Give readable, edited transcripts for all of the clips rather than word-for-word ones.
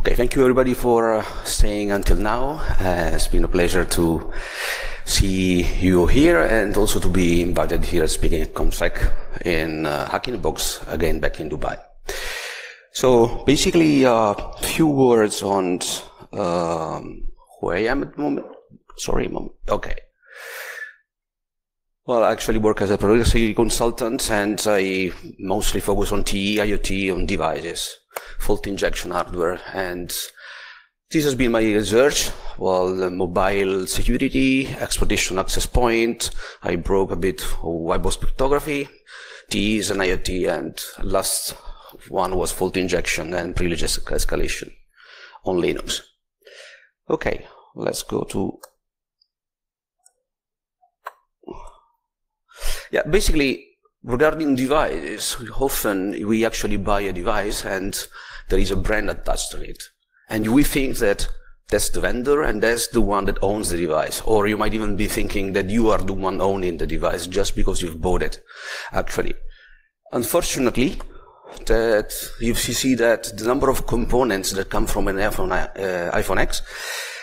Okay, thank you everybody for staying until now. It's been a pleasure to see you here and also to be invited here speaking at ComSec in Hack in the Box, again back in Dubai. So basically a few words on who I am at the moment. Sorry, mom. Okay. Well, I actually work as a privacy consultant and I mostly focus on TE, IoT, on devices, fault injection hardware, and this has been my research. Well, mobile security, exploitation access point, I broke a bit of white box cryptography, TEs and IoT, and last one was fault injection and privilege escalation on Linux. Okay, let's go to... Yeah, basically, regarding devices, often we actually buy a device and there is a brand attached to it. And we think that that's the vendor and that's the one that owns the device. Or you might even be thinking that you are the one owning the device just because you've bought it, actually. Unfortunately, that you see that the number of components that come from an iPhone X,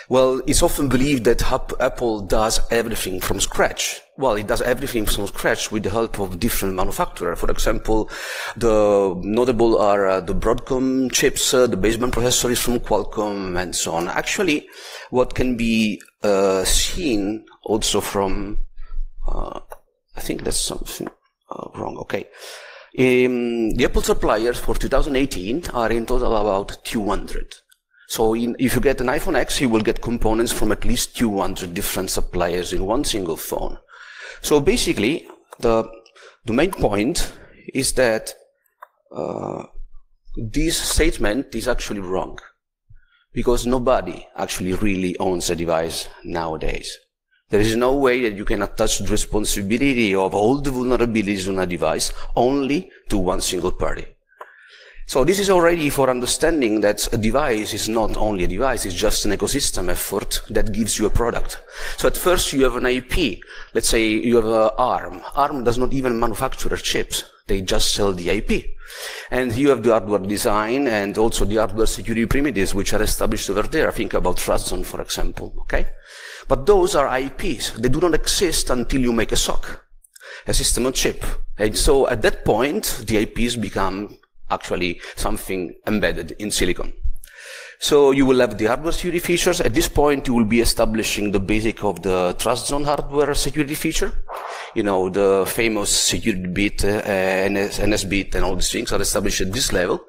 well, it's often believed that Apple does everything from scratch. Well, it does everything from scratch with the help of different manufacturers. For example, the notable are the Broadcom chips, the baseband processor is from Qualcomm, and so on. Actually, what can be seen also from, I think that's something wrong. Okay. The Apple suppliers for 2018 are in total about 200. So if you get an iPhone X, you will get components from at least 200 different suppliers in one single phone. So basically, the main point is that this statement is actually wrong, because nobody actually really owns a device nowadays. There is no way that you can attach the responsibility of all the vulnerabilities on a device only to one single party. So this is already for understanding that a device is not only a device, it's just an ecosystem effort that gives you a product. So at first you have an IP. Let's say you have ARM. ARM does not even manufacture chips. They just sell the IP. And you have the hardware design and also the hardware security primitives which are established over there. Think about Trust Zone, for example, okay? But those are IPs. They do not exist until you make a SoC, a system on chip. And so at that point, the IPs become actually something embedded in silicon. So you will have the hardware security features. At this point, you will be establishing the basic of the Trust Zone hardware security feature. You know, the famous security bit, NS bit, and all these things are established at this level.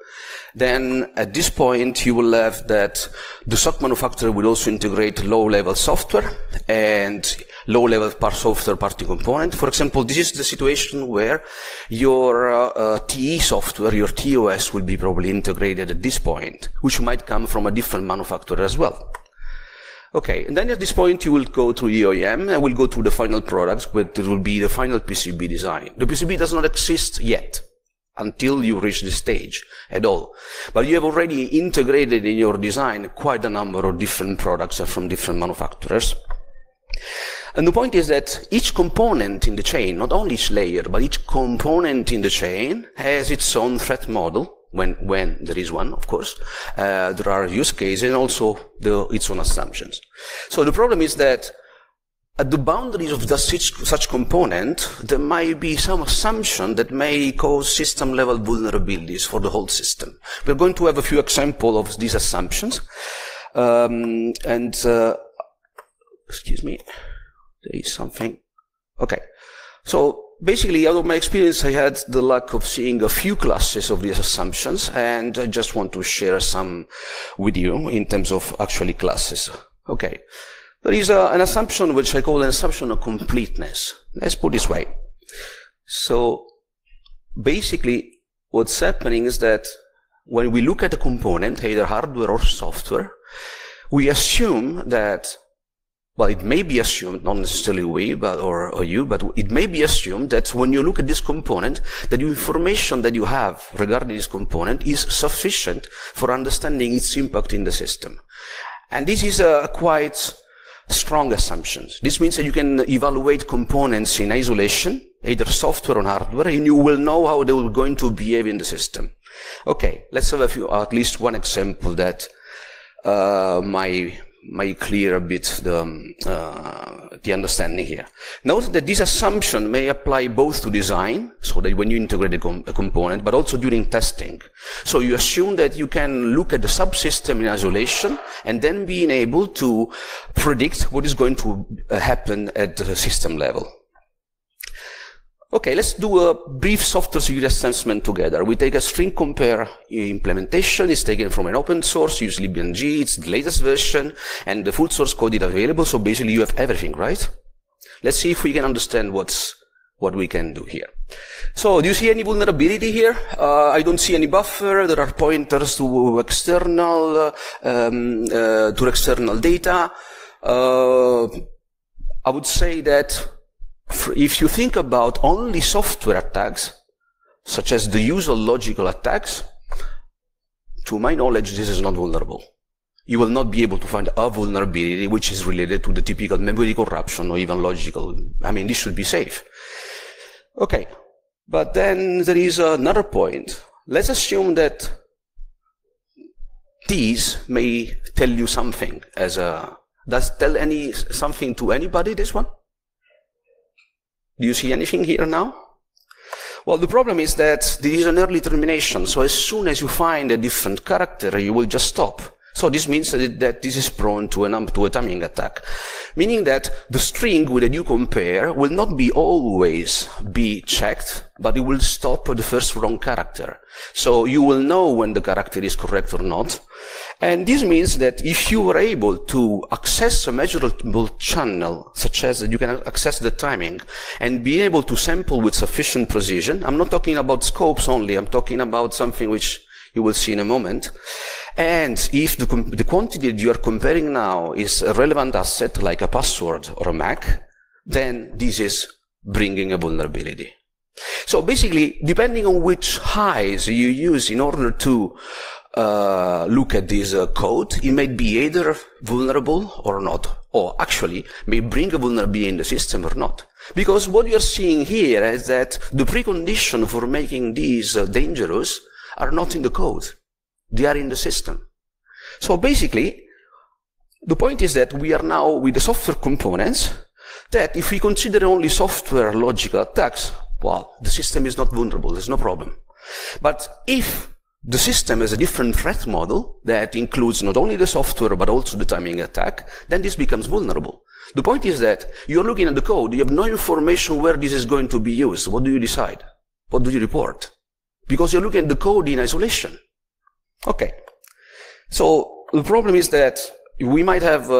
Then at this point, you will have that the SoC manufacturer will also integrate low-level software and low-level third-party component. For example, this is the situation where your TE software, your TOS, will be probably integrated at this point, which might come from a different manufacturer as well. Okay, and then at this point you will go to the OEM and will go to the final products, but it will be the final PCB design. The PCB does not exist yet until you reach this stage at all. But you have already integrated in your design quite a number of different products from different manufacturers. And the point is that each component in the chain, not only each layer, but each component in the chain has its own threat model, when there is one, of course. There are use cases and also its own assumptions. So the problem is that at the boundaries of such component, there might be some assumption that may cause system-level vulnerabilities for the whole system. We're going to have a few examples of these assumptions. Excuse me, there is something. Okay. So basically, out of my experience, I had the luck of seeing a few classes of these assumptions, and I just want to share some with you in terms of actually classes. Okay. There is an assumption which I call an assumption of completeness. Let's put it this way. So basically, what's happening is that when we look at a component, either hardware or software, we assume that, well, it may be assumed, not necessarily we, but, or you, but it may be assumed that when you look at this component, that the information that you have regarding this component is sufficient for understanding its impact in the system. And this is a quite strong assumption. This means that you can evaluate components in isolation, either software or hardware, and you will know how they will going to behave in the system. Okay, let's have at least one example that might clear a bit the understanding here. Note that this assumption may apply both to design, so that when you integrate a component, but also during testing. So you assume that you can look at the subsystem in isolation and then being able to predict what is going to happen at the system level. Okay, let's do a brief software security assessment together. We take a string compare implementation. It's taken from an open source, usually BNG. It's the latest version, and the full source code is available. So basically, you have everything, right? Let's see if we can understand what we can do here. So, do you see any vulnerability here? I don't see any buffer. There are pointers to external data. I would say that if you think about only software attacks, such as the usual logical attacks, to my knowledge, this is not vulnerable. You will not be able to find a vulnerability which is related to the typical memory corruption or even logical. I mean, this should be safe. Okay, but then there is another point. Let's assume that these may tell you something as a, does tell something to anybody, this one? Do you see anything here now? Well, the problem is that there is an early termination, so as soon as you find a different character, you will just stop. So this means that this is prone to a timing attack, meaning that the string that you compare will not always be checked, but it will stop at the first wrong character. So you will know when the character is correct or not. And this means that if you were able to access a measurable channel, such as that you can access the timing, and be able to sample with sufficient precision, I'm not talking about scopes only, I'm talking about something which you will see in a moment. And if the quantity that you are comparing now is a relevant asset, like a password or a MAC, then this is bringing a vulnerability. So basically, depending on which highs you use in order to look at this code, it may be either vulnerable or not, or actually may bring a vulnerability in the system or not. Because what you're seeing here is that the precondition for making these dangerous are not in the code. They are in the system. So basically, the point is that we are now with the software components that if we consider only software logical attacks, well, the system is not vulnerable, there's no problem. But if the system has a different threat model that includes not only the software but also the timing attack, then this becomes vulnerable. The point is that you're looking at the code, you have no information where this is going to be used. What do you decide? What do you report? Because you're looking at the code in isolation. Okay. So the problem is that we might have,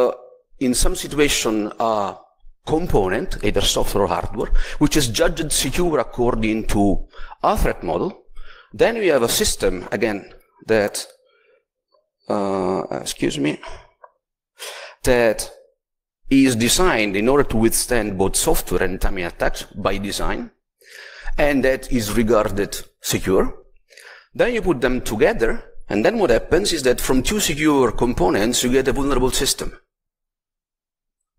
in some situation, a component, either software or hardware, which is judged secure according to a threat model. Then we have a system, again, that, that is designed in order to withstand both software and timing attacks by design, and that is regarded secure. Then you put them together, and then what happens is that from two secure components, you get a vulnerable system.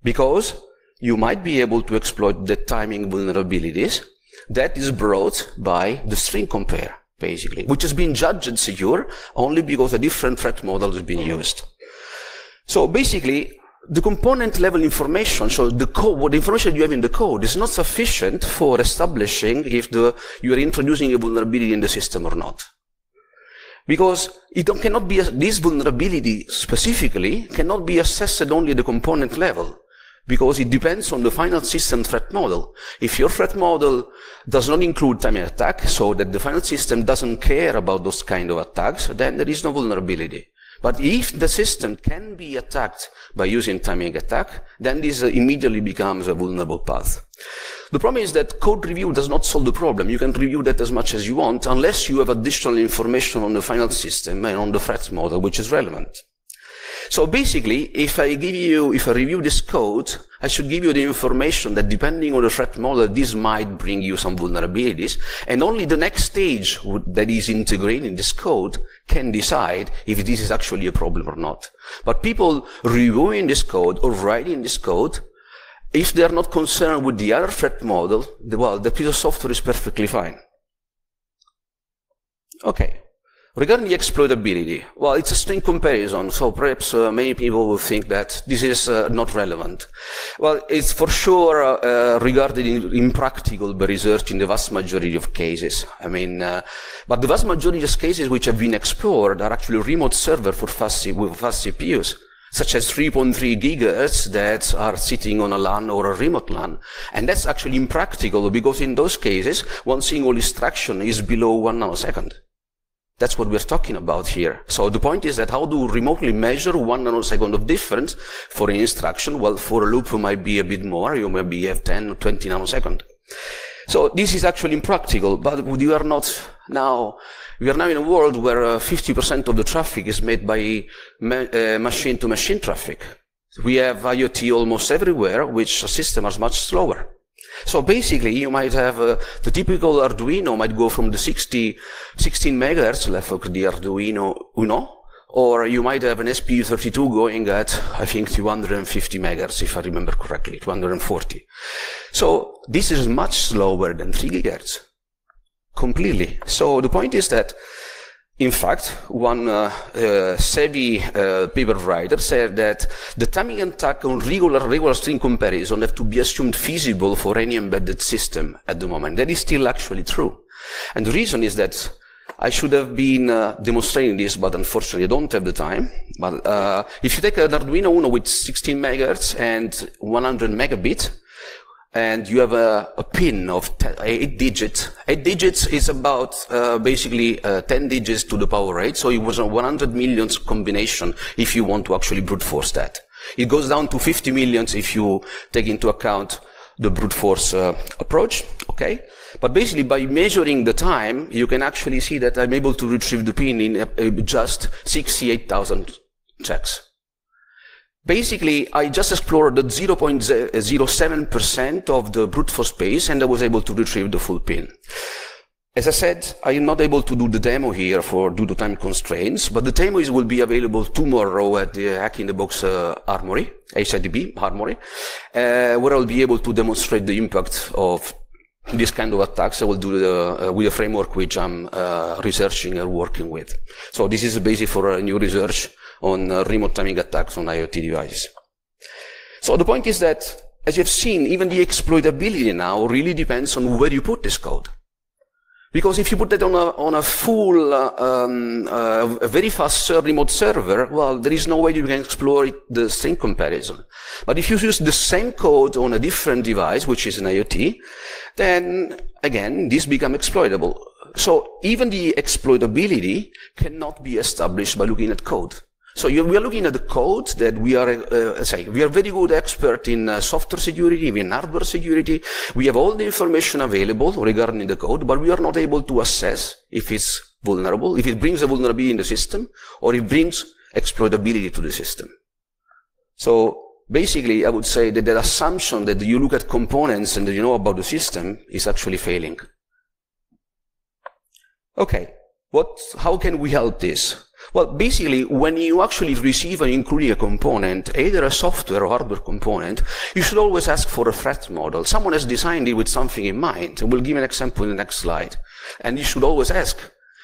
Because you might be able to exploit the timing vulnerabilities that is brought by the string compare, basically, which has been judged secure only because a different threat model has been used. So basically, the component level information, so the code, what information you have in the code is not sufficient for establishing if you are introducing a vulnerability in the system or not. Because cannot be, this vulnerability specifically cannot be assessed only at the component level, because it depends on the final system threat model. If your threat model does not include timing attack, so that the final system doesn't care about those kind of attacks, then there is no vulnerability. But if the system can be attacked by using timing attack, then this immediately becomes a vulnerable path. The problem is that code review does not solve the problem. You can review that as much as you want, unless you have additional information on the final system and on the threat model, which is relevant. So basically, if I review this code, I should give you the information that depending on the threat model, this might bring you some vulnerabilities, and only the next stage that is integrating this code can decide if this is actually a problem or not. But people reviewing this code or writing this code, if they are not concerned with the other threat model, well, the piece of software is perfectly fine. Okay. Regarding the exploitability, well, it's a string comparison, so perhaps many people will think that this is not relevant. Well, it's for sure regarded impractical by research in the vast majority of cases. I mean, but the vast majority of cases which have been explored are actually remote server with fast CPUs, such as 3.3 gigahertz that are sitting on a LAN or a remote LAN. And that's actually impractical because in those cases, one single instruction is below 1 nanosecond. That's what we're talking about here. So the point is that how do remotely measure 1 nanosecond of difference for an instruction? Well, for a loop, you might be a bit more. You maybe have 10 or 20 nanoseconds. So this is actually impractical, but we are now in a world where 50% of the traffic is made by machine-to-machine traffic. We have IoT almost everywhere, which systems are much slower. So basically, you might have the typical Arduino might go from the 16 megahertz level of the Arduino Uno, or you might have an SPU32 going at, I think, 250 megahertz, if I remember correctly, 240. So this is much slower than 3 gigahertz, completely. So the point is that, in fact, one savvy paper writer said that the timing attack on regular string comparison have to be assumed feasible for any embedded system at the moment. That is still actually true. And the reason is that I should have been demonstrating this, but unfortunately I don't have the time. But if you take an Arduino Uno with 16 megahertz and 100 megabit, and you have a pin of 8 digits. 8 digits is about basically 10 digits to the power 8, so it was a 100 millions combination if you want to actually brute force that. It goes down to 50 millions if you take into account the brute force approach, okay? But basically by measuring the time, you can actually see that I'm able to retrieve the pin in just 68,000 checks. Basically, I just explored the 0.07% of the brute force space, and I was able to retrieve the full pin. As I said, I am not able to do the demo here due to time constraints, but the demo will be available tomorrow at the Hack in the Box Armory, HIDB Armory, where I'll be able to demonstrate the impact of this kind of attacks. I will do with a framework which I'm researching and working with. So this is a basis for a new research on remote timing attacks on IoT devices. So the point is that, as you've seen, even the exploitability now really depends on where you put this code. Because if you put it on a full, a very fast remote server, well, there is no way you can exploit the string comparison. But if you use the same code on a different device, which is an IoT, then again, this becomes exploitable. So even the exploitability cannot be established by looking at code. So we are looking at the code that we are very good expert in software security, in hardware security. We have all the information available regarding the code, but we are not able to assess if it's vulnerable, if it brings a vulnerability in the system, or it brings exploitability to the system. So basically, I would say that the assumption that you look at components and that you know about the system is actually failing. Okay, how can we help this? Well, basically, when you actually receive and include a component, either a software or hardware component, you should always ask for a threat model. Someone has designed it with something in mind. We'll give an example in the next slide. And you should always ask.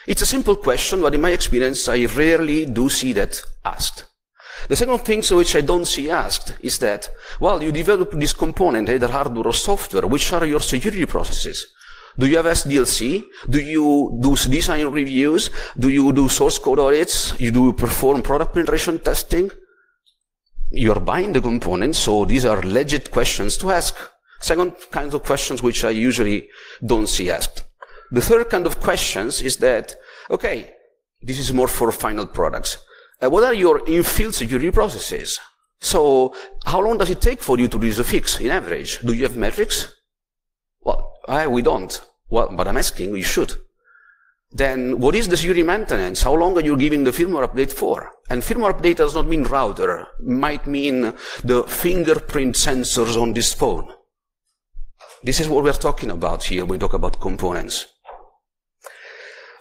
It's a simple question, but in my experience, I rarely do see that asked. The second thing which I don't see asked is that, well, you develop this component, either hardware or software, which are your security processes? Do you have SDLC? Do you do design reviews? Do you do source code audits? You do perform product penetration testing? You're buying the components, so these are legit questions to ask. Second kind of questions which I usually don't see asked. The third kind of questions is that, okay, this is more for final products. What are your in-field security processes? So how long does it take for you to release a fix in average? Do you have metrics? Well, we don't. Well, but I'm asking, you should. Then what is the security maintenance? How long are you giving the firmware update for? And firmware update does not mean router. It might mean the fingerprint sensors on this phone. This is what we're talking about here when we talk about components.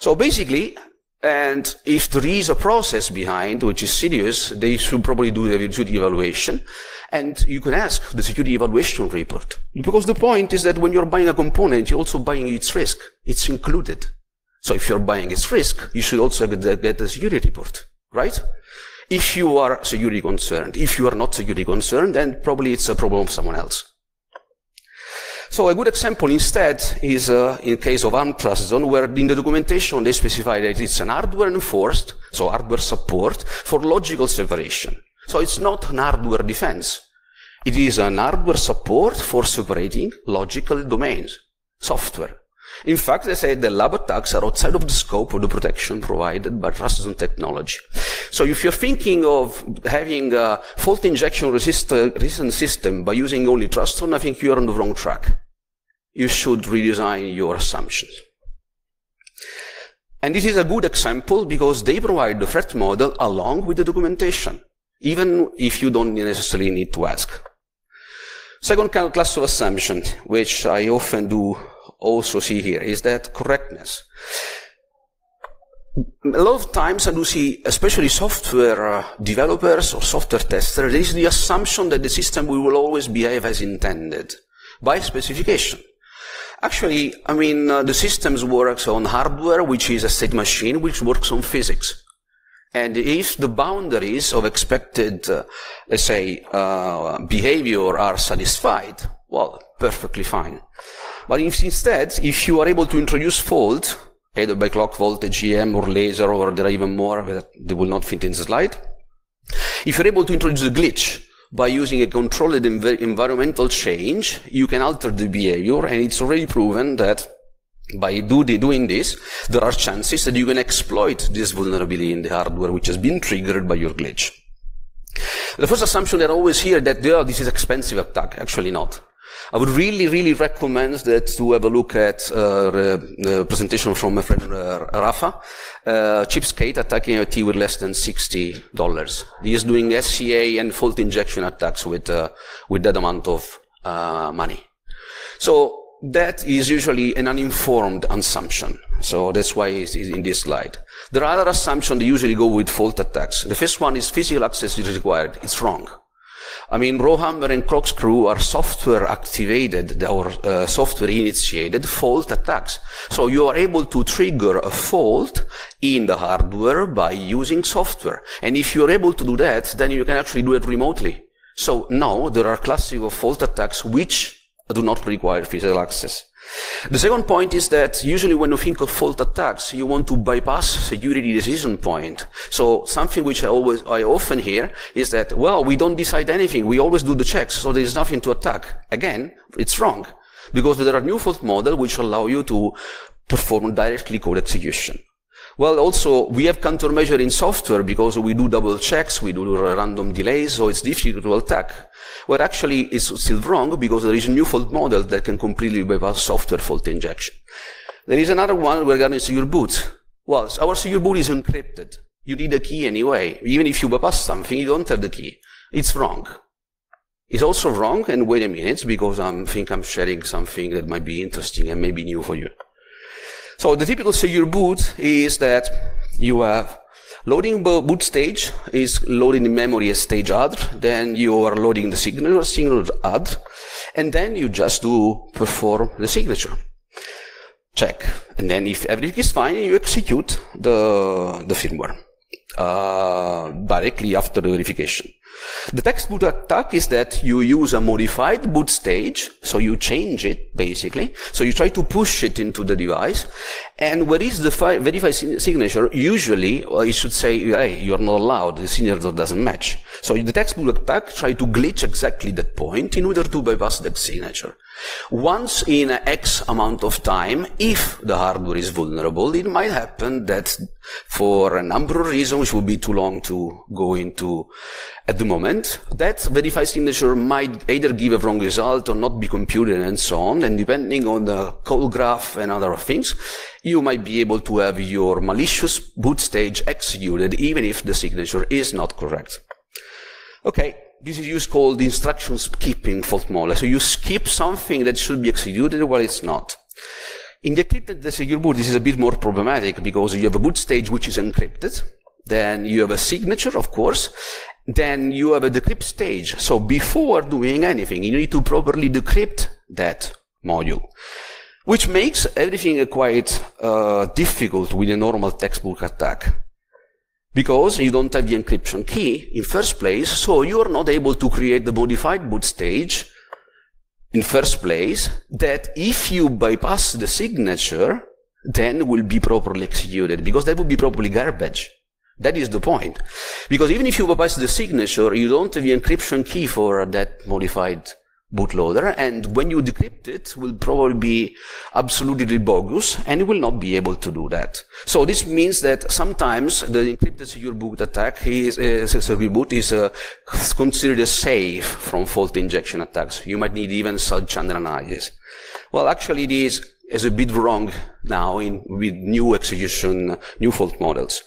So basically, and if there is a process behind which is serious, they should probably do the security evaluation. And you can ask the security evaluation report. Because the point is that when you're buying a component, you're also buying its risk. It's included. So if you're buying its risk, you should also get a security report, right? If you are security concerned. If you are not security concerned, then probably it's a problem of someone else. So a good example instead is in case of ARM Trust Zone, where in the documentation they specify that it's an hardware enforced, so hardware support, for logical separation. So it's not an hardware defense. It is an hardware support for separating logical domains, software. In fact, they say the lab attacks are outside of the scope of the protection provided by Trust Zone technology. So if you're thinking of having a fault injection resistant system by using only Trust Zone, I think you're on the wrong track. You should redesign your assumptions. And this is a good example because they provide the threat model along with the documentation, even if you don't necessarily need to ask. Second kind of class of assumption, which I often do also see here, is that correctness. A lot of times I do see, especially software developers or software testers, there is the assumption that the system will always behave as intended by specification. Actually, I mean, the systems works on hardware, which is a state machine, which works on physics. And if the boundaries of expected, let's say, behavior are satisfied, well, perfectly fine. But if instead, if you are able to introduce fault, either by clock voltage, EM, or laser, or there are even more, but they will not fit in the slide. If you're able to introduce a glitch by using a controlled environmental change, you can alter the behavior, and it's already proven that by doing this, there are chances that you can exploit this vulnerability in the hardware which has been triggered by your glitch. The first assumption that I always hear that this is expensive attack. Actually not. I would really recommend that to have a look at the presentation from my friend Rafa. Cheapskate attacking IT with less than $60. He is doing SCA and fault injection attacks with that amount of money. So that is usually an uninformed assumption. So that's why it's in this slide. There are other assumptions that usually go with fault attacks. The first one is physical access is required. It's wrong. I mean, Rowhammer and Corkscrew are software activated or software initiated fault attacks. So you are able to trigger a fault in the hardware by using software. And if you're able to do that, then you can actually do it remotely. So no, there are classes of fault attacks which do not require physical access. The second point is that usually when you think of fault attacks, you want to bypass security decision point. So something which I often hear is that, well, we don't decide anything. We always do the checks. So there is nothing to attack. Again, it's wrong because there are new fault models which allow you to perform directly code execution. Well, also, we have countermeasure in software because we do double checks, we do random delays, so it's difficult to attack. Well, actually, it's still wrong because there is a new fault model that can completely bypass software fault injection. There is another one regarding secure boot. Well, our secure boot is encrypted. You need a key anyway. Even if you bypass something, you don't have the key. It's wrong. It's also wrong, and wait a minute, because I think I'm sharing something that might be interesting and maybe new for you. So the typical secure boot is that you have loading boot stage is loading the memory as stage add, then you are loading the signal add, and then you just do perform the signature check. And then if everything is fine, you execute the firmware directly after the verification. The text boot attack is that you use a modified boot stage, so you change it basically. So you try to push it into the device, and where is the verified signature? Usually, it should say, hey, you're not allowed, the signature doesn't match. So the text boot attack try to glitch exactly that point in order to bypass that signature. Once in X amount of time, if the hardware is vulnerable, it might happen that for a number of reasons, which would be too long to go into at the moment, that verified signature might either give a wrong result or not be computed and so on. And depending on the call graph and other things, you might be able to have your malicious boot stage executed even if the signature is not correct. Okay. This is used called instruction skipping fault model. So you skip something that should be executed while it's not. In the encrypted secure boot, this is a bit more problematic because you have a boot stage which is encrypted. Then you have a signature, of course. Then you have a decrypt stage. So before doing anything, you need to properly decrypt that module. which makes everything quite difficult with a normal textbook attack. Because you don't have the encryption key in first place, so you are not able to create the modified boot stage in first place that if you bypass the signature, then will be properly executed, because that would be probably garbage. That is the point. Because even if you bypass the signature, you don't have the encryption key for that modified bootloader, and when you decrypt it, will probably be absolutely bogus, and it will not be able to do that. So this means that sometimes the encrypted secure boot attack is considered as safe from fault injection attacks. You might need even side-channel analysis. Well, actually, it is a bit wrong now with new execution, new fault models.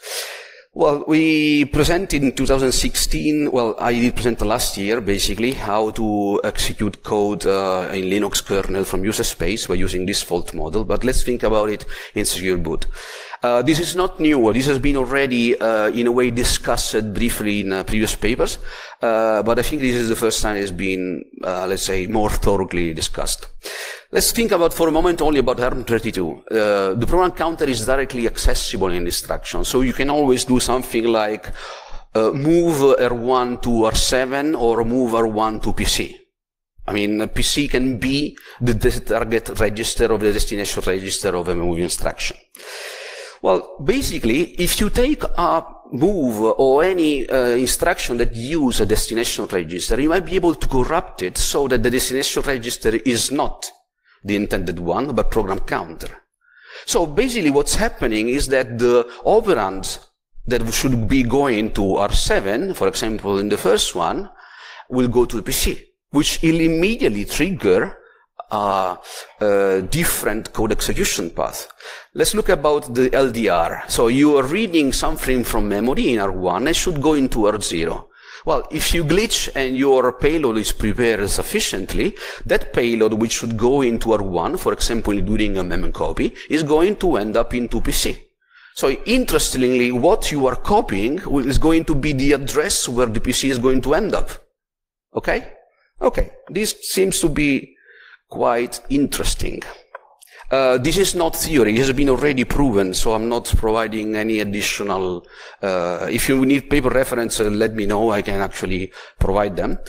Well, we presented in 2016, well, I did present last year, basically, how to execute code in Linux kernel from user space by using this fault model, but let's think about it in secure boot. This is not new. This has been already, in a way, discussed briefly in previous papers, but I think this is the first time it's been, let's say, more thoroughly discussed. Let's think about for a moment only about ARM32. The program counter is directly accessible in instruction, so you can always do something like move R1 to R7 or move R1 to PC. I mean, PC can be the target register of the destination register of a move instruction. Well, basically, if you take a move or any instruction that use a destination register, you might be able to corrupt it so that the destination register is not the intended one, but program counter. So basically what's happening is that the operands that should be going to R7, for example, in the first one, will go to the PC, which will immediately trigger a different code execution path. Let's look about the LDR. So you are reading something from memory in R1 and should go into R0. Well, if you glitch and your payload is prepared sufficiently, that payload which should go into R1, for example, during a mem copy, is going to end up into PC. So interestingly, what you are copying is going to be the address where the PC is going to end up. Okay? Okay. This seems to be quite interesting. This is not theory. It has been already proven, so I'm not providing any additional. If you need paper reference, let me know. I can actually provide them.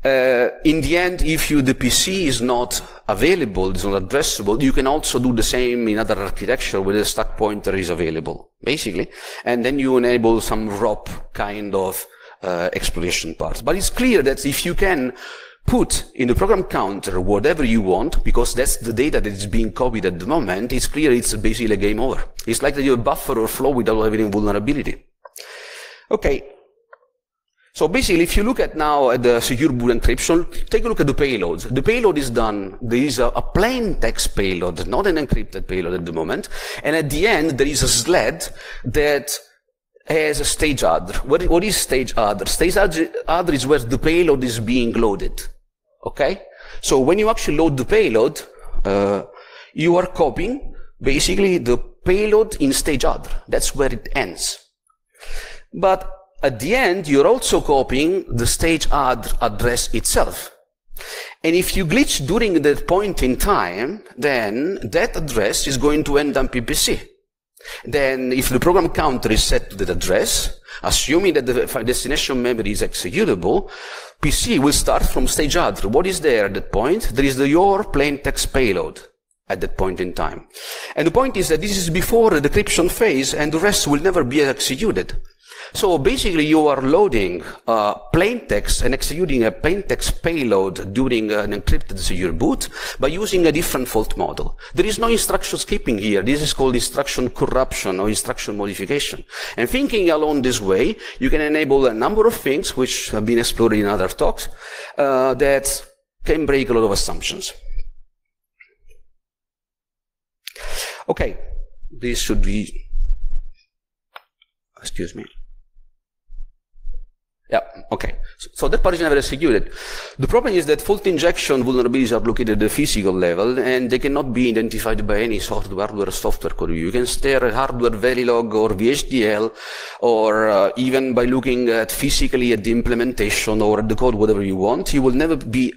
In the end, if the PC is not available, it's not addressable, you can also do the same in other architecture where the stack pointer is available, basically. And then you enable some ROP kind of exploration parts. But it's clear that if you can put in the program counter whatever you want, because that's the data that is being copied at the moment, it's clear it's basically a game over. It's like that you buffer or flow without having vulnerability. Okay. So basically, if you look at now at the secure boot encryption, take a look at the payload. The payload is done. There is a plain text payload, not an encrypted payload at the moment. And at the end, there is a sled that has a stage adder. What is stage adder? Stage adder is where the payload is being loaded. Okay? So when you actually load the payload, you are copying basically the payload in stage adder. That's where it ends. But at the end, you're also copying the stage adder address itself. And if you glitch during that point in time, then that address is going to end up in PC. Then, if the program counter is set to that address, assuming that the destination memory is executable, PC will start from stage adder. What is there at that point? There is your plain text payload at that point in time. And the point is that this is before the decryption phase, and the rest will never be executed. So basically, you are loading plain text and executing a plain text payload during an encrypted secure boot by using a different fault model. There is no instruction skipping here. This is called instruction corruption or instruction modification. And thinking along this way, you can enable a number of things which have been explored in other talks that can break a lot of assumptions. Okay, this should be, excuse me. Yeah, okay. So that part is never executed. The problem is that fault injection vulnerabilities are located at the physical level, and they cannot be identified by any software code. You can stare at hardware Verilog or VHDL, or even by looking at physically at the implementation or at the code, whatever you want. You will never be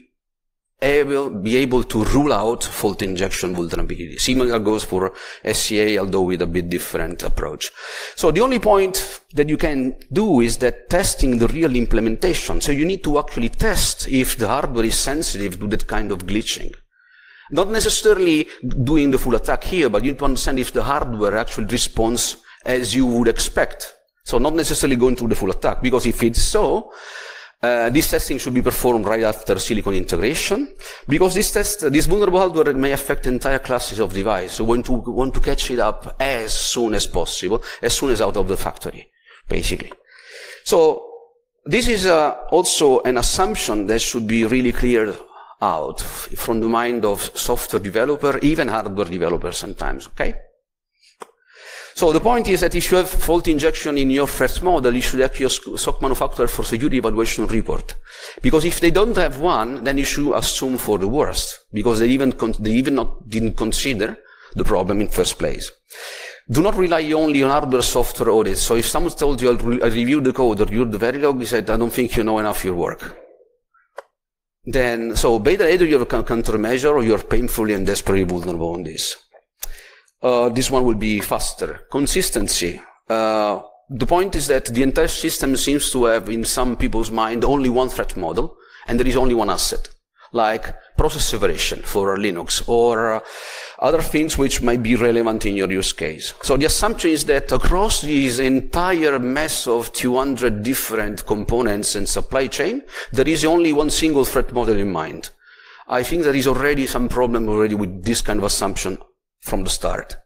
be able to rule out fault injection vulnerability. Similar goes for SCA, although with a bit different approach. So the only point that you can do is that testing the real implementation. So you need to actually test if the hardware is sensitive to that kind of glitching. Not necessarily doing the full attack here, but you need to understand if the hardware actually responds as you would expect. So not necessarily going through the full attack, because if it's so, this testing should be performed right after silicon integration, because this vulnerable hardware may affect entire classes of devices. So we want to catch it up as soon as possible, as soon as out of the factory, basically. So this is also an assumption that should be really cleared out from the mind of software developer, even hardware developer sometimes, okay? So the point is that if you have fault injection in your threat model, you should have your SOC manufacturer for security evaluation report. Because if they don't have one, then you should assume for the worst, because they didn't consider the problem in first place. Do not rely only on hardware software audits. So if someone told you, I reviewed the code or reviewed the Verilog, you said, I don't think you know enough your work. Then, so either you have a countermeasure or you're painfully and desperately vulnerable on this. This one will be faster. Consistency. The point is that the entire system seems to have, in some people's mind, only one threat model, and there is only one asset, like process separation for Linux, or other things which might be relevant in your use case. So the assumption is that across this entire mess of 200 different components and supply chain, there is only one single threat model in mind. I think there is already some problem already with this kind of assumption from the start.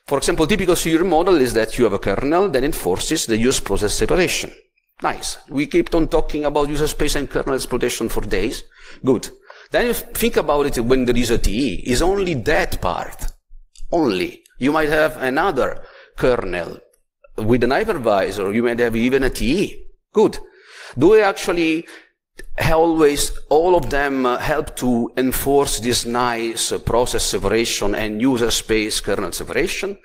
For example, typical security model is that you have a kernel that enforces the use process separation. Nice. We kept on talking about user space and kernel exploitation for days. Good. Then you think about it when there is a TE. Is only that part. Only. You might have another kernel with an hypervisor. You might have even a TE. Good. Do we actually always, all of them help to enforce this nice process separation and user space kernel separation?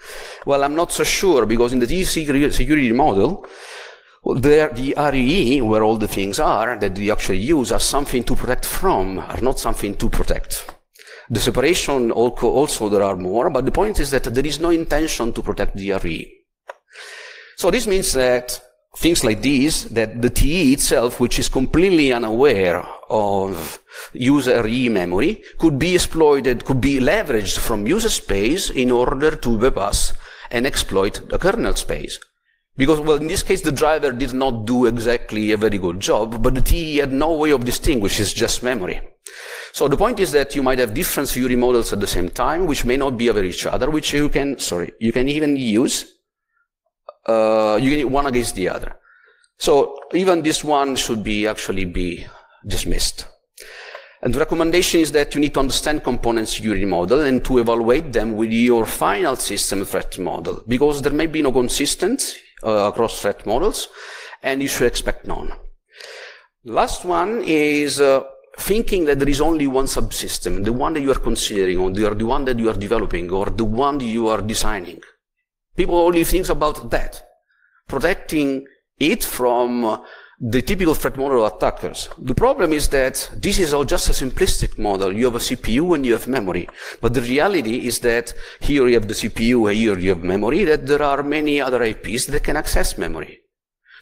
Well, I'm not so sure, because in the TE security model, the REE, where all the things are that we actually use, are something to protect from, are not something to protect. The separation also there are more, but the point is that there is no intention to protect the REE. So this means that things like these, that the TE itself, which is completely unaware of user RE memory, could be exploited, could be leveraged from user space in order to bypass and exploit the kernel space. Because, well, in this case, the driver did not do exactly a very good job, but the TE had no way of distinguishing, it's just memory. So the point is that you might have different security models at the same time, which may not be over each other, which you can even use one against the other. So even this one should actually be dismissed. And the recommendation is that you need to understand component security model and to evaluate them with your final system threat model, because there may be no consistency across threat models, and you should expect none. Last one is thinking that there is only one subsystem, the one that you are considering, or the one that you are developing, or the one you are designing. People only think about that, protecting it from the typical threat model attackers. The problem is that this is all just a simplistic model. You have a CPU and you have memory. But the reality is that here you have the CPU and here you have memory, that there are many other IPs that can access memory.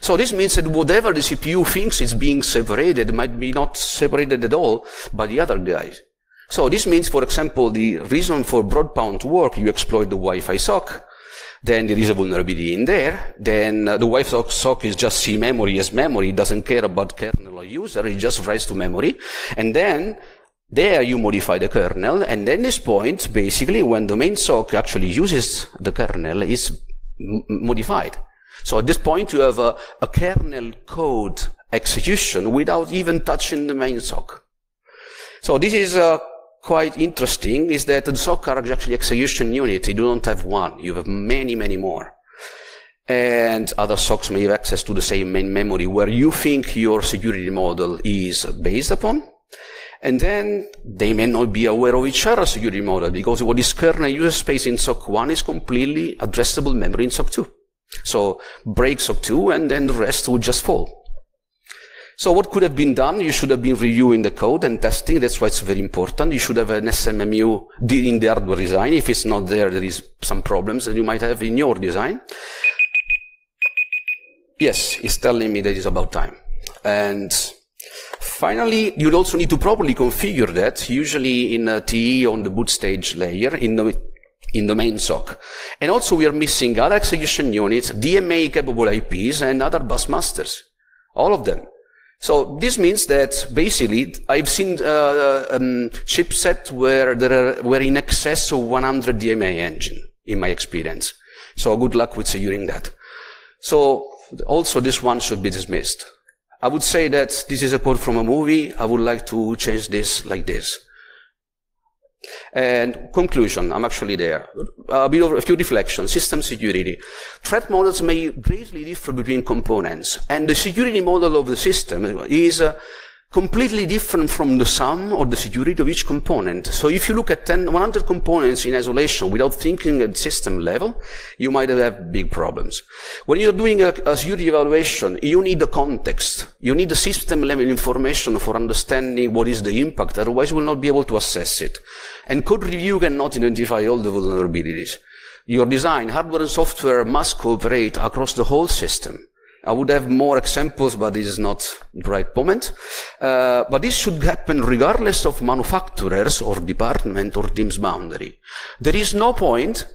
So this means that whatever the CPU thinks is being separated might be not separated at all by the other guys. So this means, for example, the reason for Broadbound to work, you exploit the Wi-Fi SOC, then there is a vulnerability in there, then the Wi-Fi SOC is just see memory as memory, it doesn't care about kernel or user, it just writes to memory, and then there you modify the kernel, and then this point, basically, when the main SOC actually uses the kernel, is modified. So at this point you have a kernel code execution without even touching the main SOC. So this is quite interesting, is that the SOC are actually execution unit. You don't have one. You have many, many more. And other SOCs may have access to the same main memory where you think your security model is based upon. And then they may not be aware of each other's security model, because what is kernel user space in SOC 1 is completely addressable memory in SOC 2. So break SOC 2 and then the rest would just fall. So what could have been done? You should have been reviewing the code and testing. That's why it's very important. You should have an SMMU in the hardware design. If it's not there, there is some problems that you might have in your design. Yes, it's telling me that it's about time. And finally, you'd also need to properly configure that, usually in a TE on the boot stage layer, in the main SOC. And also we are missing other execution units, DMA-capable IPs, and other bus masters. All of them. So this means that basically I've seen chipset where there were in excess of 100 DMA engine in my experience. So good luck with securing that. So also this one should be dismissed. I would say that this is a quote from a movie. I would like to change this like this. And conclusion, I'm actually there. A few reflections. System security. Threat models may greatly differ between components, and the security model of the system is completely different from the sum or the security of each component. So if you look at 100 components in isolation without thinking at system level, you might have big problems. When you're doing a security evaluation, you need the context. You need the system level information for understanding what is the impact, otherwise you will not be able to assess it. And code review cannot identify all the vulnerabilities. Your design, hardware and software must cooperate across the whole system. I would have more examples, but this is not the right moment. But this should happen regardless of manufacturers or department or team's boundary. There is no point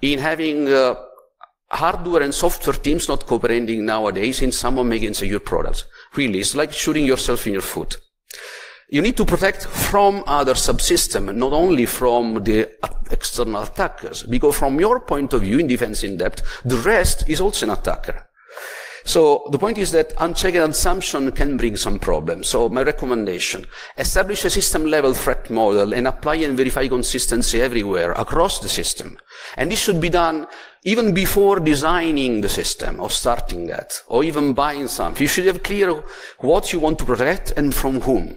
in having hardware and software teams not cooperating nowadays in someone making secure products. Really, it's like shooting yourself in your foot. You need to protect from other subsystems, not only from the external attackers, because from your point of view in defense in depth, the rest is also an attacker. So the point is that unchecked assumption can bring some problems. So my recommendation, establish a system-level threat model and apply and verify consistency everywhere across the system. And this should be done even before designing the system or starting that, or even buying something. You should have clear what you want to protect and from whom.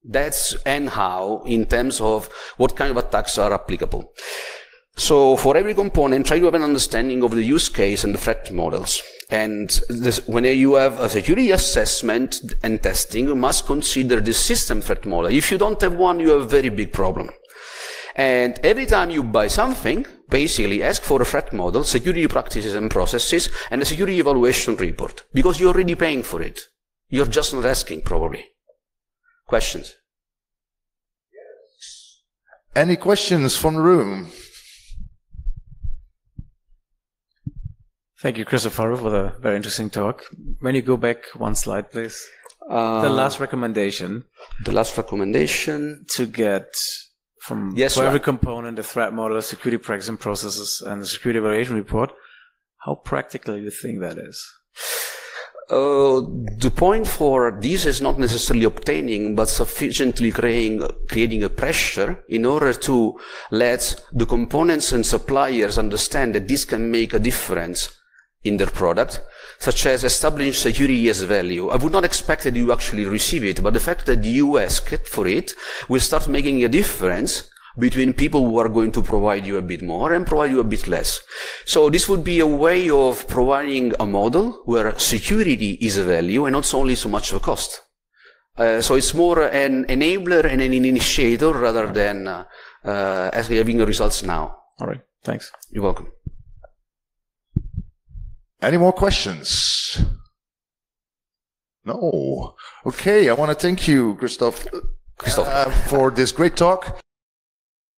That's and how in terms of what kind of attacks are applicable. So for every component, try to have an understanding of the use case and the threat models. And when you have a security assessment and testing, you must consider the system threat model. If you don't have one, you have a very big problem. And every time you buy something, basically ask for a threat model, security practices and processes, and a security evaluation report, because you're already paying for it. You're just not asking, probably. Questions? Any questions from the room? Thank you, Cristofaro, for the very interesting talk. When you go back one slide, please. The last recommendation. The last recommendation. To get from for every component, the threat model, security practice and processes, and the security evaluation report. How practical do you think that is? The point for this is not necessarily obtaining, but sufficiently creating a pressure in order to let the components and suppliers understand that this can make a difference in their product, such as establishing security as value. I would not expect that you actually receive it, but the fact that you ask for it will start making a difference between people who are going to provide you a bit more and provide you a bit less. So this would be a way of providing a model where security is a value and not only so much of a cost. So it's more an enabler and an initiator rather than having results now. All right, thanks. You're welcome. Any more questions? No. Okay, I want to thank you, Christoph, for this great talk.